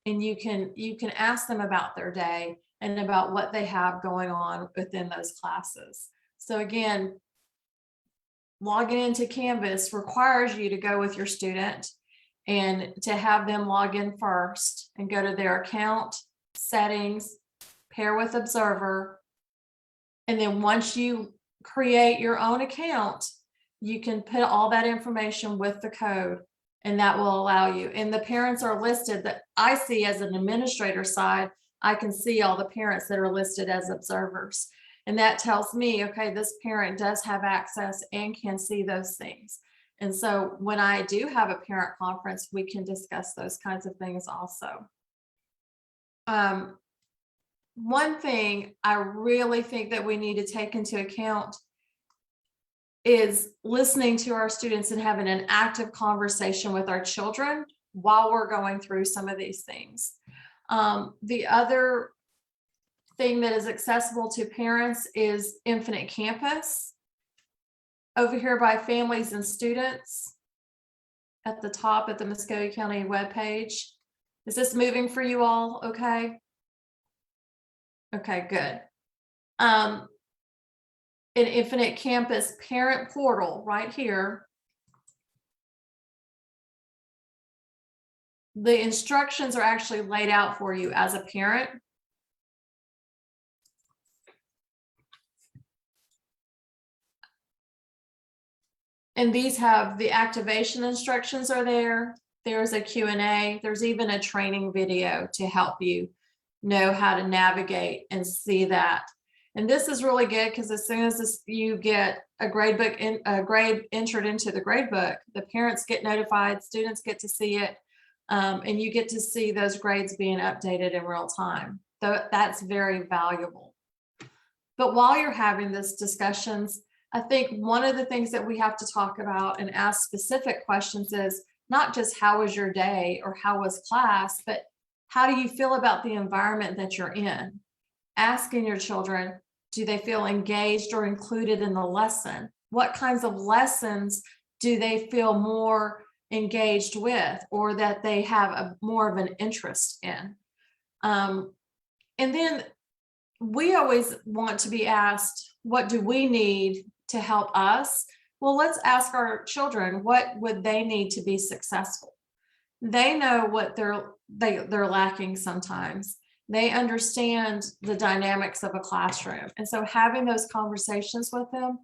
and you can ask them about their day and about what they have going on within those classes. So again, logging into Canvas requires you to go with your student and to have them log in first and go to their account, settings, pair with observer. And then once you create your own account, you can put all that information with the code, and that will allow you. And the parents are listed that I see as an administrator side. I can see all the parents that are listed as observers. And that tells me, okay, this parent does have access and can see those things. And so when I do have a parent conference, we can discuss those kinds of things also. One thing I really think that we need to take into account is listening to our students and having an active conversation with our children while we're going through some of these things. The other thing that is accessible to parents is Infinite Campus. Over here by families and students at the top at the Muscogee County webpage. Is this moving for you all okay? Okay, good. An Infinite Campus parent portal right here. The instructions are actually laid out for you as a parent. And these have the activation instructions are there. There's a Q&A. There's even a training video to help you know how to navigate and see that. And this is really good because as soon as you get a grade book, a grade entered into the grade book, the parents get notified, students get to see it, and you get to see those grades being updated in real time. So that's very valuable. But while you're having these discussions, I think one of the things that we have to talk about and ask specific questions is not just how was your day or how was class, but how do you feel about the environment that you're in? Asking your children, do they feel engaged or included in the lesson? What kinds of lessons do they feel more engaged with or that they have more of an interest in? And then we always want to be asked, what do we need to help us? Well, let's ask our children, what would they need to be successful? They know what they're lacking sometimes. They understand the dynamics of a classroom. And so having those conversations with them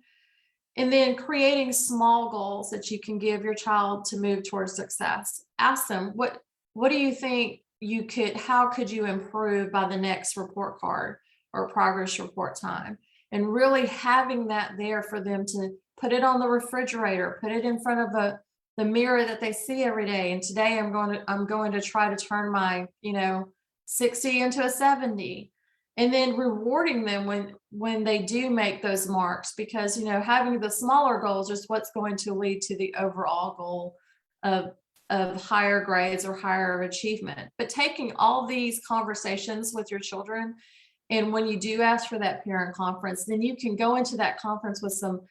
and then creating small goals that you can give your child to move towards success. Ask them, what do you think you could, how could you improve by the next report card or progress report time? And really having that there for them to put it on the refrigerator, put it in front of the mirror that they see every day. And today I'm going to try to turn my, 60 into a 70. And then rewarding them when they do make those marks, because, having the smaller goals is what's going to lead to the overall goal of higher grades or higher achievement. But taking all these conversations with your children, and when you do ask for that parent conference, then you can go into that conference with some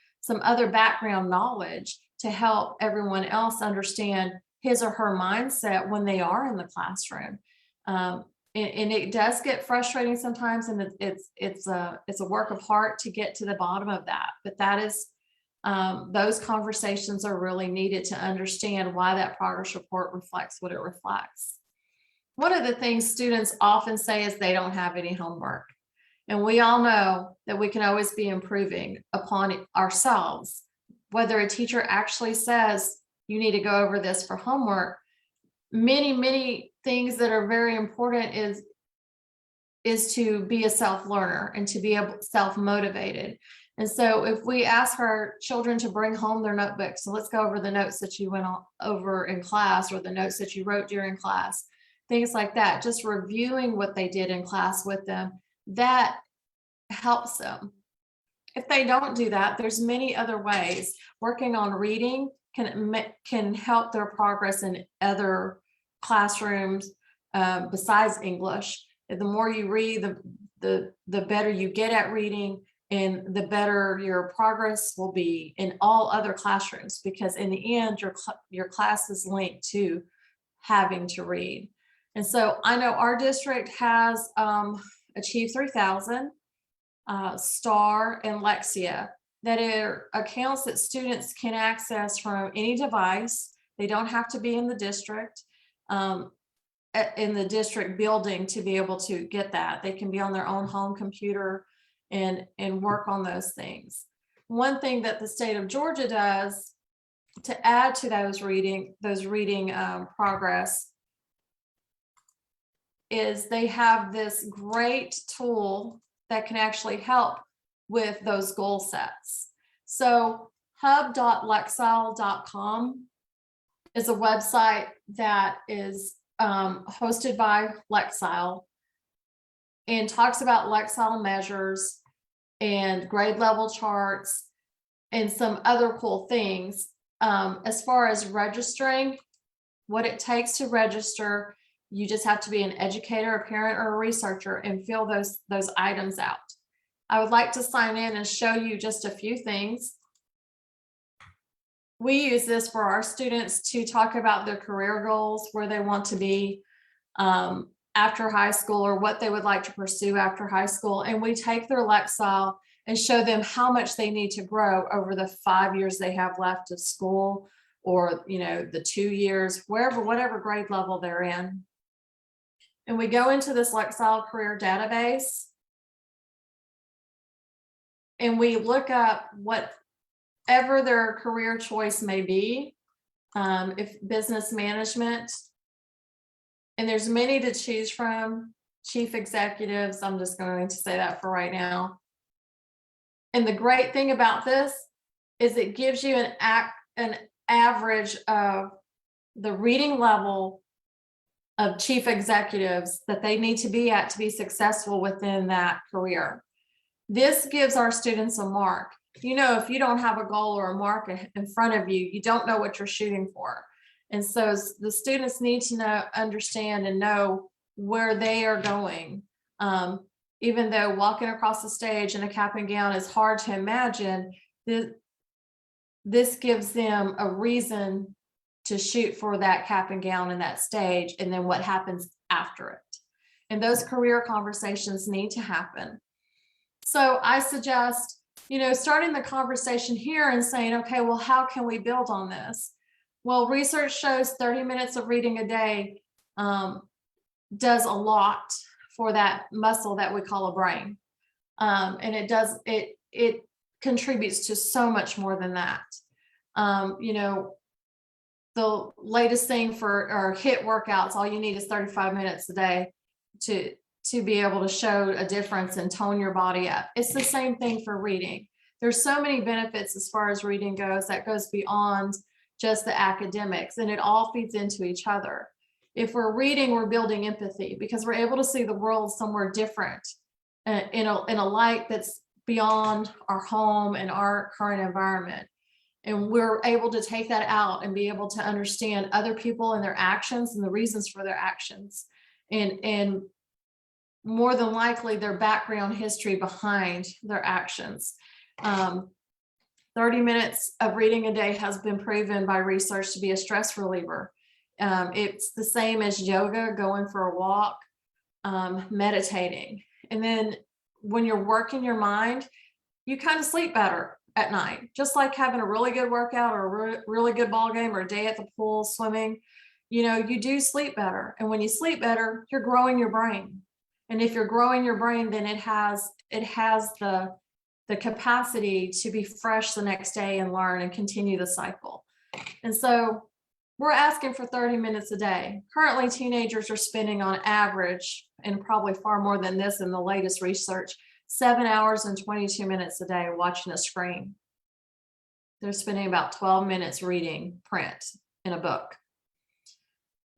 other background knowledge to help everyone else understand his or her mindset when they are in the classroom. And it does get frustrating sometimes, and it's a work of heart to get to the bottom of that. But that is those conversations are really needed to understand why that progress report reflects what it reflects. One of the things students often say is they don't have any homework. And we all know that we can always be improving upon it ourselves. Whether a teacher actually says you need to go over this for homework, many things that are very important is to be a self-learner and to be self-motivated. And so if we ask our children to bring home their notebooks, so let's go over the notes that you went over in class or the notes that you wrote during class, things like that, just reviewing what they did in class with them, that helps them. If they don't do that, there's many other ways. Working on reading can help their progress in other classrooms besides English. The more you read, the better you get at reading, and the better your progress will be in all other classrooms, because in the end, your class is linked to having to read. And so I know our district has Achieve 3000, STAR, and Lexia, that are accounts that students can access from any device. They don't have to be in the district, in the district building to be able to get that. They can be on their own home computer and work on those things. One thing that the state of Georgia does to add to those reading progress is they have this great tool that can actually help with those goal sets. So hub.lexile.com is a website that is hosted by Lexile and talks about Lexile measures and grade level charts and some other cool things. As far as registering, what it takes to register, you just have to be an educator, a parent, or a researcher and fill those items out. I would like to sign in and show you just a few things. We use this for our students to talk about their career goals, where they want to be after high school, or what they would like to pursue after high school. And we take their Lexile and show them how much they need to grow over the 5 years they have left of school, or the 2 years, whatever grade level they're in. And we go into this Lexile career database and we look up whatever their career choice may be, if business management, and there's many to choose from, chief executives, I'm just going to say that for right now. And the great thing about this is it gives you an average of the reading level of chief executives that they need to be at to be successful within that career. This gives our students a mark. If you don't have a goal or a mark in front of you, you don't know what you're shooting for. And so the students need to understand and know where they are going. Even though walking across the stage in a cap and gown is hard to imagine, this gives them a reason to shoot for that cap and gown and that stage, and then what happens after it. And those career conversations need to happen. So I suggest, starting the conversation here and saying, okay, well, how can we build on this? Well, research shows 30 minutes of reading a day does a lot for that muscle that we call a brain. And it contributes to so much more than that. The latest thing for our HIIT workouts, all you need is 35 minutes a day to be able to show a difference and tone your body up. It's the same thing for reading. There's so many benefits as far as reading goes that goes beyond just the academics, and it all feeds into each other. If we're reading, we're building empathy because we're able to see the world somewhere different in a light that's beyond our home and our current environment. And we're able to take that out and be able to understand other people and their actions and the reasons for their actions. And more than likely their background history behind their actions. 30 minutes of reading a day has been proven by research to be a stress reliever. It's the same as yoga, going for a walk, meditating. And then when you're working your mind, you kind of sleep better at night, just like having a really good workout or a really good ball game or a day at the pool, swimming. You do sleep better. And when you sleep better, you're growing your brain. And if you're growing your brain, then it has the capacity to be fresh the next day and learn and continue the cycle. And so we're asking for 30 minutes a day. Currently, teenagers are spending on average, and probably far more than this in the latest research, 7 hours and 22 minutes a day watching a screen. They're spending about 12 minutes reading print in a book.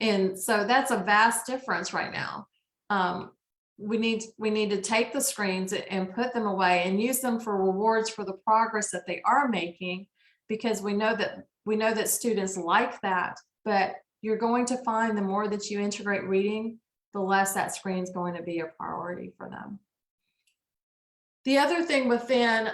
And so that's a vast difference right now. We need to take the screens and put them away and use them for rewards for the progress that they are making, because we know that students like that. But you're going to find the more that you integrate reading, the less that screen is going to be a priority for them. The other thing within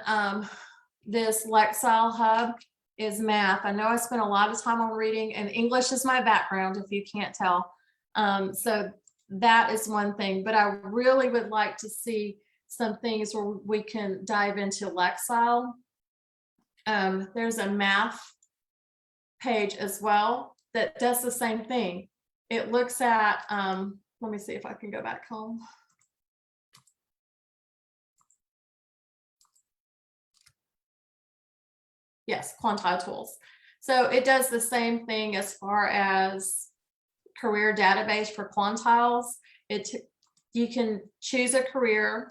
this Lexile Hub is math. I know I spent a lot of time on reading, and English is my background, if you can't tell. So that is one thing, but I really would like to see some things where we can dive into Lexile. There's a math page as well that does the same thing. It looks at, let me see if I can go back home. Yes, quantile tools. So it does the same thing as far as career database for quantiles. You can choose a career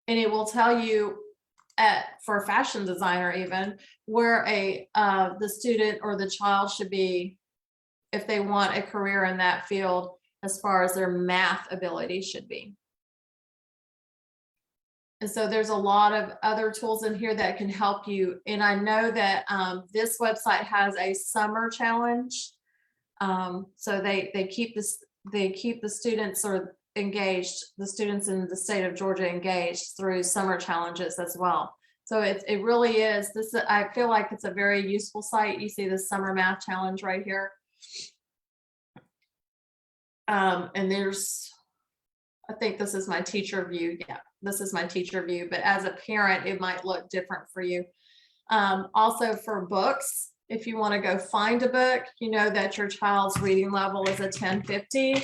and it will tell you for a fashion designer even where the student or the child should be if they want a career in that field as far as their math ability should be. And so there's a lot of other tools in here that can help you. And I know that this website has a summer challenge. So they keep the students or engaged, the students in the state of Georgia engaged through summer challenges as well. So it really is this. I feel like it's a very useful site. You see the summer math challenge right here. And I think this is my teacher view. Yeah, this is my teacher view, but as a parent, it might look different for you. Also for books, if you want to go find a book, you know that your child's reading level is a 1050.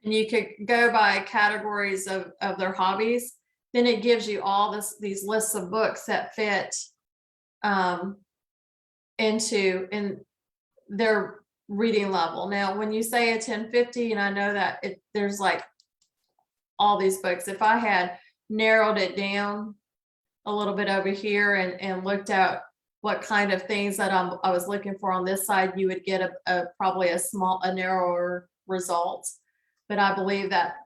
And you could go by categories of their hobbies. Then it gives you all these lists of books that fit in their reading level. Now, when you say a 1050, and I know that there's like all these books, if I had narrowed it down a little bit over here and looked at what kind of things that I was looking for on this side, you would get probably a narrower result. But I believe that,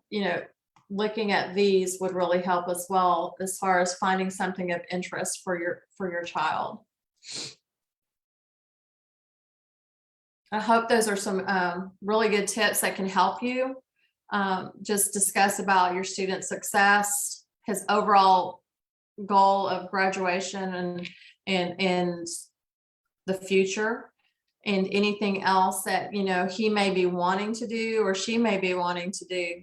looking at these would really help as well as far as finding something of interest for your child. I hope those are some really good tips that can help you just discuss about your student success, his overall goal of graduation and the future, and anything else that he may be wanting to do or she may be wanting to do.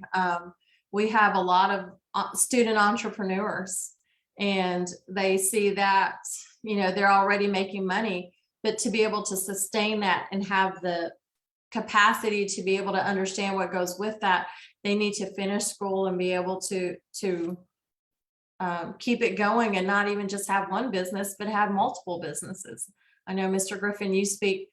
We have a lot of student entrepreneurs, and they see that they're already making money, but to be able to sustain that and have the capacity to be able to understand what goes with that, they need to finish school and be able to keep it going and not even just have one business, but have multiple businesses. I know, Mr. Griffin, you speak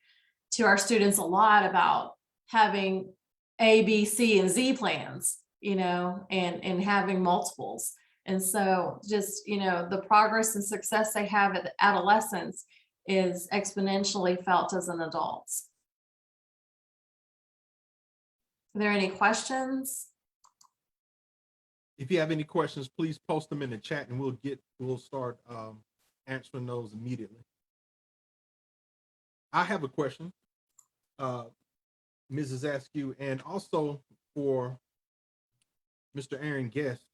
to our students a lot about having A, B, C, and Z plans, and having multiples. And so just, the progress and success they have at adolescence is exponentially felt as an adult. Are there any questions? If you have any questions, please post them in the chat and we'll start answering those immediately. I have a question, Mrs. Askew, and also for Mr. Aaron Guest.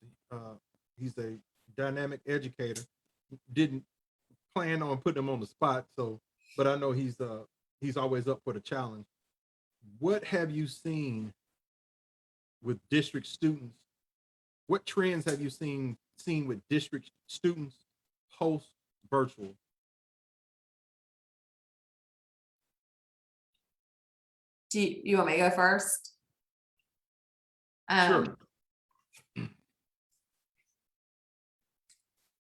He's a dynamic educator. Didn't plan on putting him on the spot, but I know he's always up for the challenge. What have you seen with district students? What trends have you seen with district students post virtual? Do you want me to go first? Sure.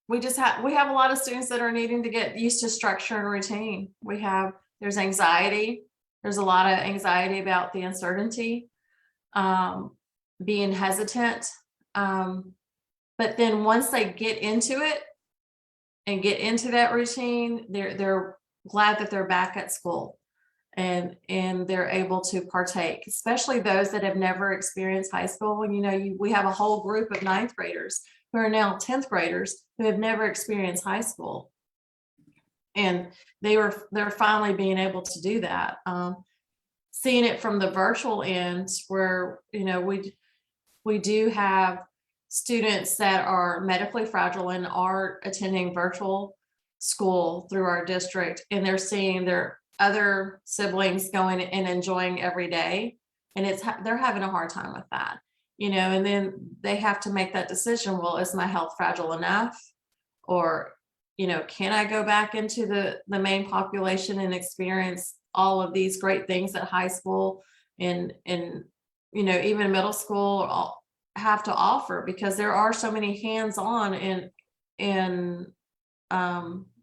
We have a lot of students that are needing to get used to structure and routine. There's anxiety. There's a lot of anxiety about the uncertainty, being hesitant. But then once they get into it and get into that routine, they're glad that they're back at school and they're able to partake, especially those that have never experienced high school. And we have a whole group of 9th graders who are now 10th graders who have never experienced high school. And they're finally being able to do that. Seeing it from the virtual end where, we do have students that are medically fragile and are attending virtual school through our district, and they're seeing their other siblings going and enjoying every day, and they're having a hard time with that, and then they have to make that decision. Well, is my health fragile enough? Or, can I go back into the main population and experience all of these great things that high school and even middle school all have to offer? Because there are so many hands-on and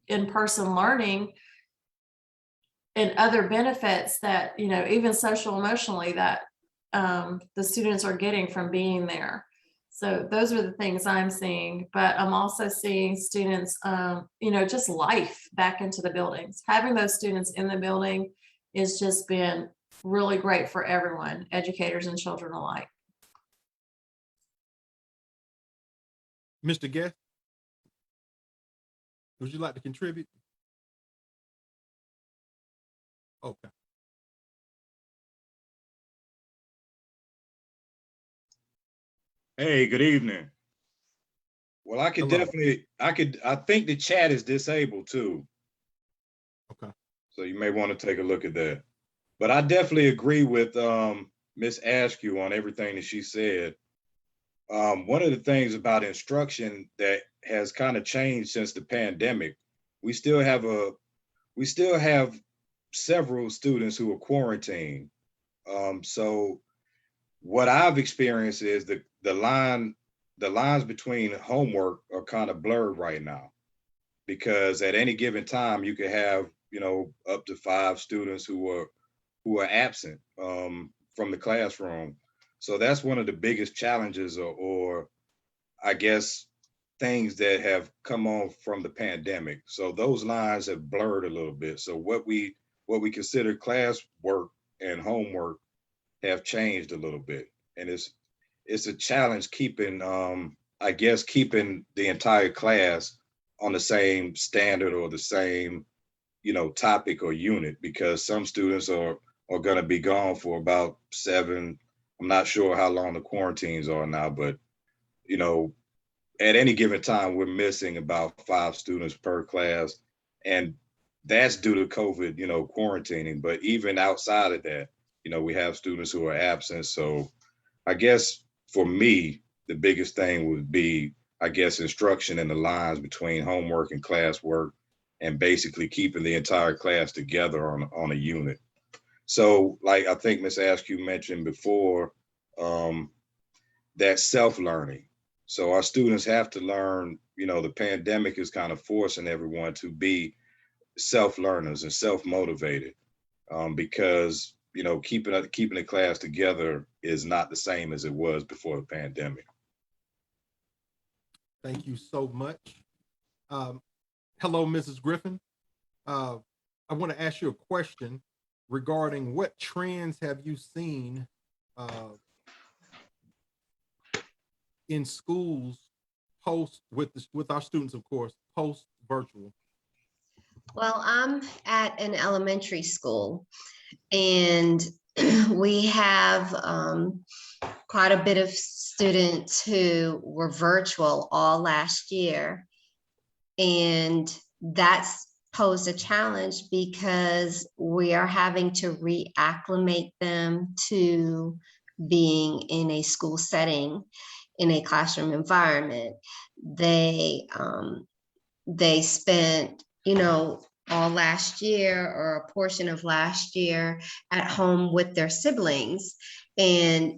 in-person learning and other benefits that, even social emotionally, that the students are getting from being there. So those are the things I'm seeing, but I'm also seeing students, just life back into the buildings. Having those students in the building has just been really great for everyone, educators and children alike. Mr. Guest, would you like to contribute? Okay. Hey, good evening. Well, I could Hello. I think the chat is disabled too. Okay. So you may want to take a look at that. But I definitely agree with Miss Askew on everything that she said. One of the things about instruction that has kind of changed since the pandemic, we still have several students who are quarantined. So what I've experienced is the lines between homework are kind of blurred right now, because at any given time you could have up to 5 students who are absent from the classroom. So that's one of the biggest challenges, or I guess things that have come on from the pandemic. So those lines have blurred a little bit. So what we consider class work and homework have changed a little bit, and it's a challenge keeping keeping the entire class on the same standard or the same topic or unit, because some students are going to be gone for about 7. I'm not sure how long the quarantines are now, but at any given time we're missing about 5 students per class, and that's due to COVID quarantining. But even outside of that, we have students who are absent. So I guess for me, the biggest thing would be, I guess, instruction in the lines between homework and classwork, and basically keeping the entire class together on a unit. So, like I think Ms. Askew mentioned before, that self-learning. So our students have to learn, the pandemic is kind of forcing everyone to be self-learners and self-motivated, because keeping the class together is not the same as it was before the pandemic. Thank you so much. Hello, Mrs. Griffin. I want to ask you a question regarding what trends have you seen in schools with our students, of course, post virtual. Well, I'm at an elementary school, and we have quite a bit of students who were virtual all last year. And that's posed a challenge because we are having to reacclimate them to being in a school setting, in a classroom environment. They spent, all last year or a portion of last year at home with their siblings. And,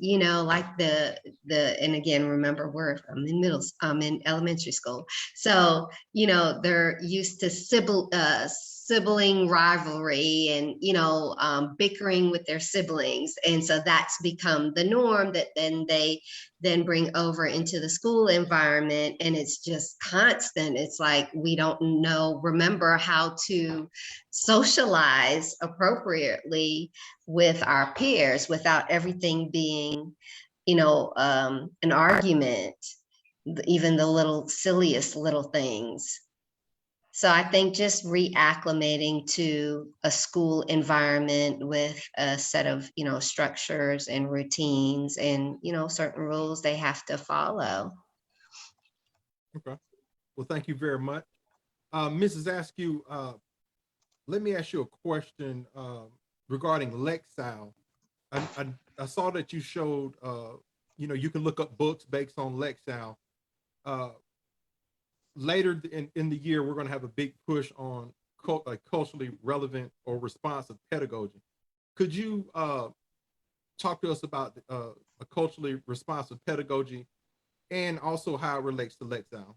like and again, remember, I'm in elementary school. So, they're used to sibling rivalry and, bickering with their siblings. And so that's become the norm that they bring over into the school environment. And it's just constant. It's like, we don't remember how to socialize appropriately with our peers without everything being, an argument, even the silliest little things. So I think just reacclimating to a school environment with a set of, structures and routines and, certain rules they have to follow. Okay. Well, thank you very much. Mrs. Askew, let me ask you a question regarding Lexile. I saw that you showed, you can look up books based on Lexile. Uh, Later in the year, we're going to have a big push on culturally relevant or responsive pedagogy. Could you talk to us about a culturally responsive pedagogy and also how it relates to Lexile?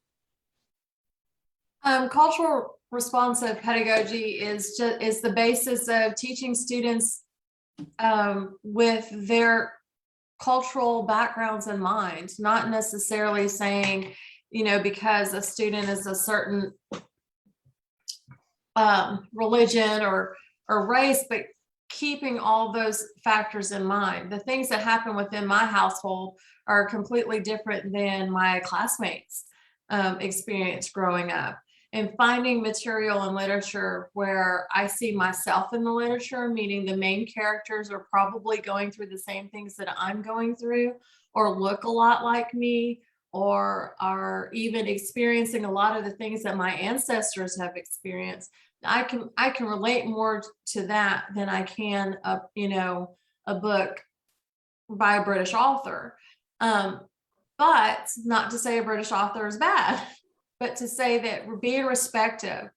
Cultural responsive pedagogy is the basis of teaching students with their cultural backgrounds in mind, not necessarily saying, because a student is a certain religion or race, but keeping all those factors in mind. The things that happen within my household are completely different than my classmates' experience growing up. And finding material and literature where I see myself in the literature, meaning the main characters are probably going through the same things that I'm going through, or look a lot like me, or are even experiencing a lot of the things that my ancestors have experienced. I can relate more to that than I can a book by a British author. But not to say a British author is bad, but to say that we're being respectful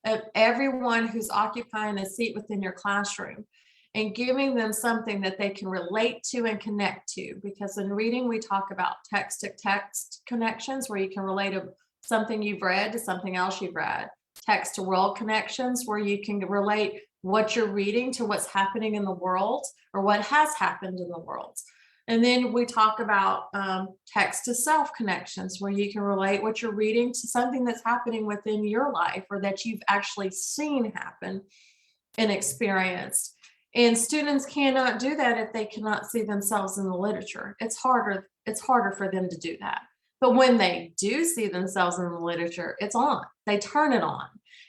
of everyone who's occupying a seat within your classroom and giving them something that they can relate to and connect to. Because in reading, we talk about text to text connections where you can relate to something you've read to something else you've read. Text to world connections where you can relate what you're reading to what's happening in the world or what has happened in the world. And then we talk about text to self connections where you can relate what you're reading to something that's happening within your life or that you've actually seen happen and experienced. And students cannot do that if they cannot see themselves in the literature. It's harder for them to do that. But when they do see themselves in the literature, it's on. They turn it on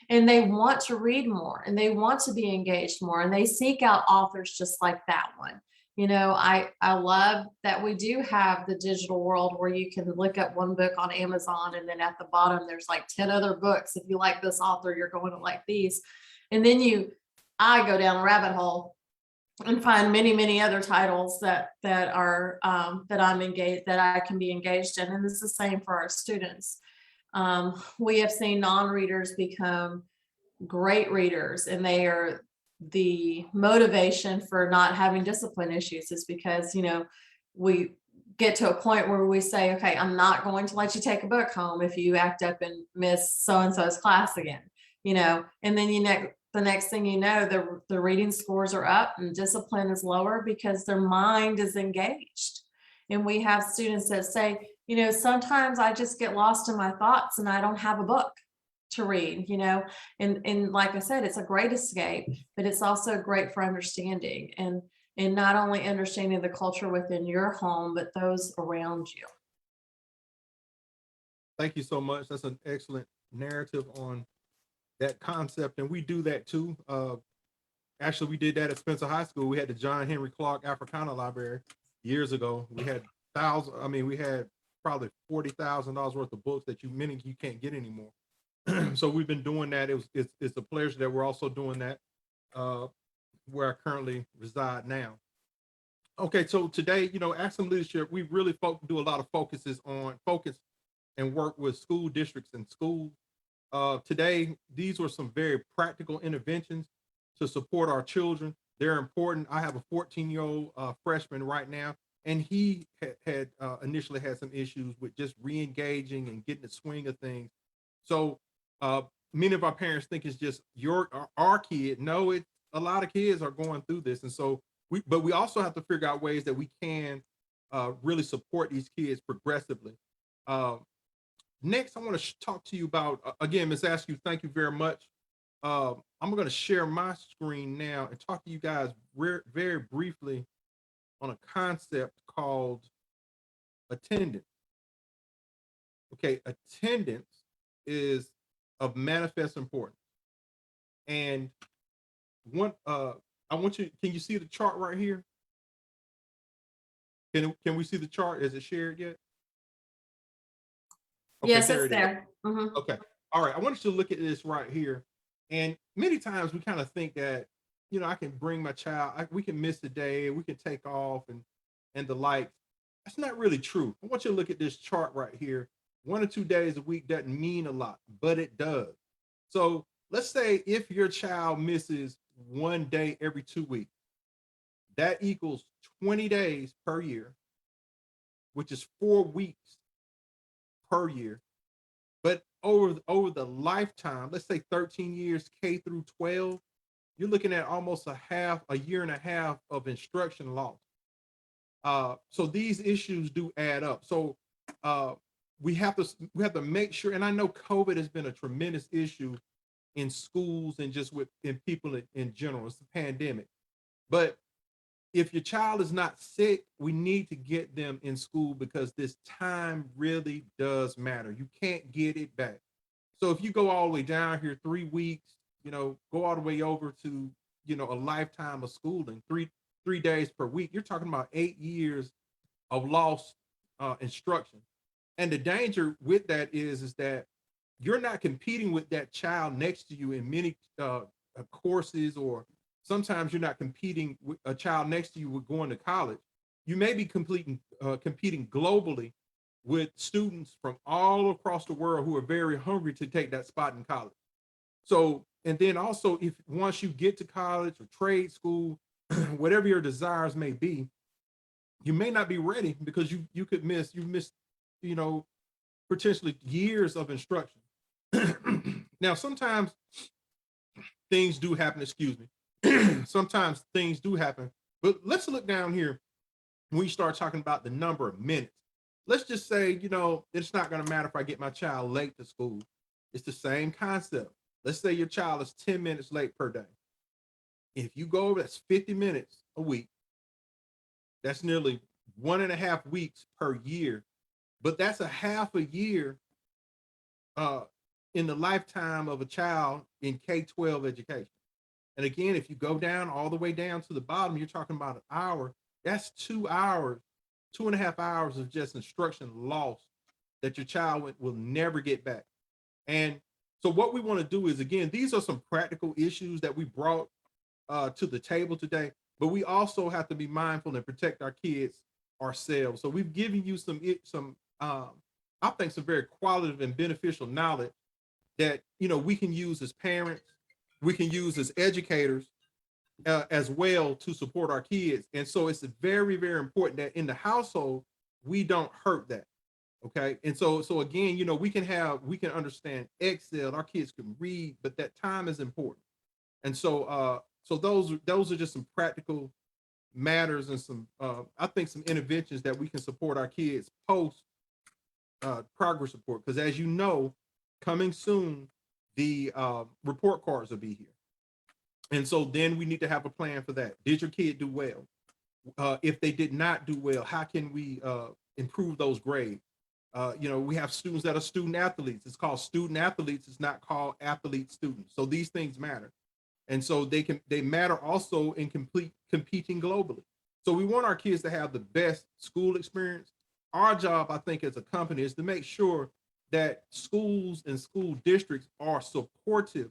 and they want to read more and they want to be engaged more and they seek out authors just like that one. I love that we do have the digital world where you can look up one book on Amazon and then at the bottom there's like 10 other books. If you like this author, you're going to like these. And then I go down a rabbit hole and find many, many other titles that are that I can be engaged in. And it's the same for our students. We have seen non-readers become great readers, and they are the motivation for not having discipline issues is because, we get to a point where we say, okay, I'm not going to let you take a book home if you act up and miss so-and-so's class again, and then the next thing you know, the reading scores are up and discipline is lower because their mind is engaged. And we have students that say, sometimes I just get lost in my thoughts and I don't have a book to read, and like I said, it's a great escape, but it's also great for understanding and not only understanding the culture within your home, but those around you. Thank you so much. That's an excellent narrative on that concept. And we do that too. Actually, we did that at Spencer High School. We had the John Henry Clark Africana Library years ago. We had we had probably $40,000 worth of books that many you can't get anymore. So we've been doing that. It's a pleasure that we're also doing that where I currently reside now. Okay, so today, Accent Leadership, we really do a lot of focus and work with school districts and schools. Today, these were some very practical interventions to support our children. They're important. I have a 14-year-old freshman right now, and he had initially had some issues with just re-engaging and getting the swing of things. So many of our parents think it's just our kid. No, a lot of kids are going through this, and so we also have to figure out ways that we can really support these kids progressively. Next, I want to talk to you about again, Ms. Askew. Thank you very much. I'm going to share my screen now and talk to you guys very briefly on a concept called attendance. Okay, attendance is of manifest importance. And I want you, can you see the chart right here? Can we see the chart? Is it shared yet? Okay, Yes, it's there. Okay. All right, I want you to look at this right here. And many times we kind of think that, I can bring my child, we can miss a day, we can take off and the like. That's not really true. I want you to look at this chart right here. 1 or 2 days a week doesn't mean a lot, but it does. So let's say if your child misses 1 day every 2 weeks, that equals 20 days per year, which is 4 weeks per year. But over the lifetime, let's say 13 years K through 12, you're looking at almost a year and a half of instruction loss. So these issues do add up. So we have to make sure, and I know COVID has been a tremendous issue in schools and just in people in general. It's a pandemic. But if your child is not sick, we need to get them in school because this time really does matter. You can't get it back. So if you go all the way down here 3 weeks, go all the way over to, a lifetime of schooling, three days per week, you're talking about 8 years of lost instruction. And the danger with that is that you're not competing with that child next to you in many courses, or sometimes you're not competing with a child next to you with going to college. You may be competing globally with students from all across the world who are very hungry to take that spot in college. So, and then also, if once you get to college or trade school, whatever your desires may be, you may not be ready because you miss, potentially years of instruction. Now, sometimes things do happen, excuse me. Sometimes things do happen, but let's look down here when we start talking about the number of minutes. Let's just say, it's not going to matter if I get my child late to school. It's the same concept. Let's say your child is 10 minutes late per day. If you go over, that's 50 minutes a week. That's nearly 1.5 weeks per year, but that's a half a year in the lifetime of a child in K-12 education. And again, if you go down all the way down to the bottom, you're talking about an hour. That's 2 hours, 2.5 hours of just instruction lost that your child will never get back. And so what we want to do is, again, these are some practical issues that we brought to the table today, but we also have to be mindful and protect our kids ourselves. So we've given you some I think some very qualitative and beneficial knowledge that, we can use as parents, we can use as educators as well to support our kids. And so it's very, very important that in the household, we don't hurt that. Okay. And so again, we can understand Excel, our kids can read, but that time is important. And so those are just some practical matters and some I think some interventions that we can support our kids post progress report. Because as you know, coming soon, the report cards will be here. And so then we need to have a plan for that. Did your kid do well? If they did not do well, how can we improve those grades? We have students that are student athletes. It's called student athletes. It's not called athlete students. So these things matter. And so they matter also in competing globally. So we want our kids to have the best school experience. Our job, I think, as a company is to make sure that schools and school districts are supportive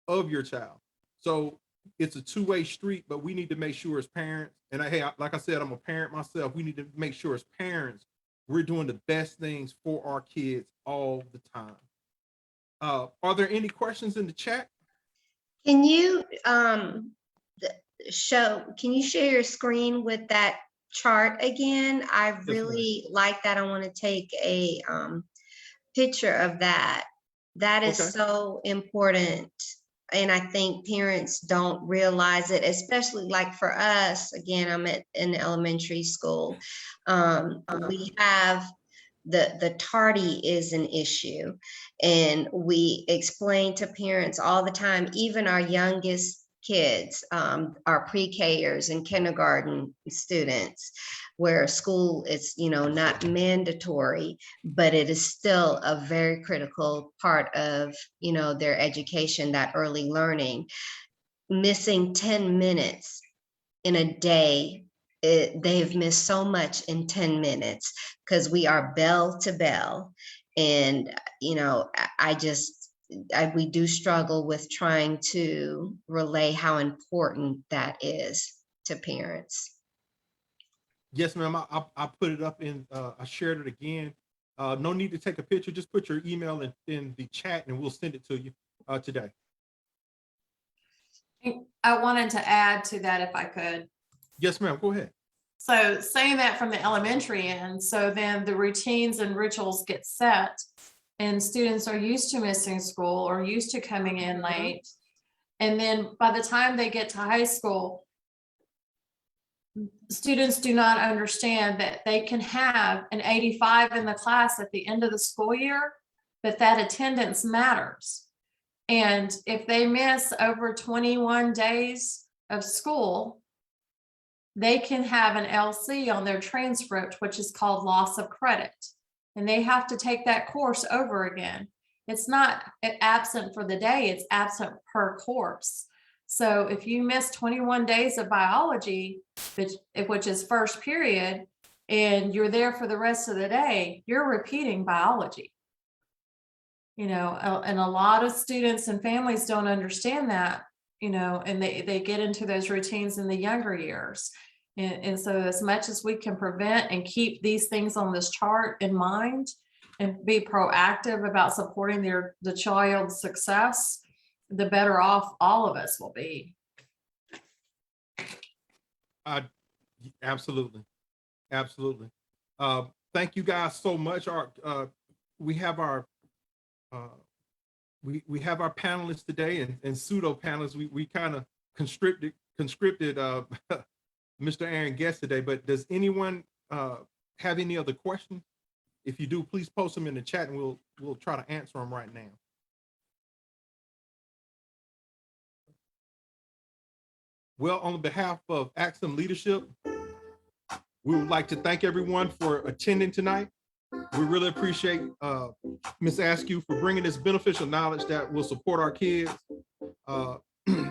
of your child. So it's a two-way street, but we need to make sure as parents, and like I said, I'm a parent myself. We need to make sure as parents, we're doing the best things for our kids all the time. Are there any questions in the chat? Can you can you share your screen with that chart again? I really like that. I want to take a picture of that. That is so important. And I think parents don't realize it, especially like for us. Again, I'm in elementary school. We have the tardy is an issue, and we explain to parents all the time, even our youngest kids, our pre-Kers and kindergarten students, where school is, not mandatory, but it is still a very critical part of, their education, that early learning. Missing 10 minutes in a day, they've missed so much in 10 minutes because we are bell to bell. And, I just we do struggle with trying to relay how important that is to parents. Yes, ma'am. I put it up in, I shared it again. No need to take a picture. Just put your email in the chat and we'll send it to you today. I wanted to add to that if I could. Yes, ma'am. Go ahead. So saying that from the elementary end, so then the routines and rituals get set and students are used to missing school or used to coming in late. And then by the time they get to high school, students do not understand that they can have an 85 in the class at the end of the school year, but that attendance matters. And if they miss over 21 days of school, they can have an LC on their transcript, which is called loss of credit. And they have to take that course over again. It's not absent for the day, it's absent per course. So if you miss 21 days of biology, which is first period, and you're there for the rest of the day, you're repeating biology. You know, and a lot of students and families don't understand that, you know, and they get into those routines in the younger years. And so as much as we can prevent and keep these things on this chart in mind and be proactive about supporting the child's success, the better off all of us will be. Absolutely. Absolutely. Thank you guys so much. We have our panelists today and pseudo panelists. We kind of conscripted Mr. Aaron Guest today, but does anyone have any other questions? If you do, please post them in the chat and we'll try to answer them right now. Well, on behalf of Axum Leadership, we would like to thank everyone for attending tonight. We really appreciate Ms. Askew for bringing this beneficial knowledge that will support our kids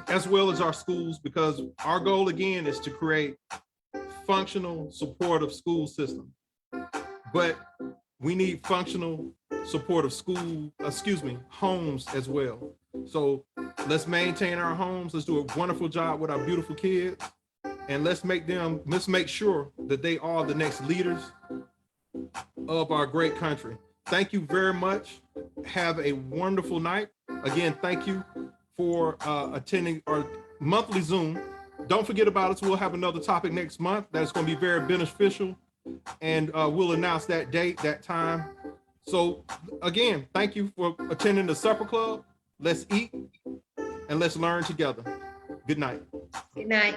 as well as our schools, because our goal again is to create functional, supportive school system. But we need functional, supportive homes as well. So let's maintain our homes. Let's do a wonderful job with our beautiful kids, and let's make sure that they are the next leaders of our great country. Thank you very much. Have a wonderful night. Again, thank you for attending our monthly Zoom. Don't forget about us. We'll have another topic next month that's going to be very beneficial, and we'll announce that date, that time. So again, thank you for attending the Supper Club. Let's eat and let's learn together. Good night. Good night.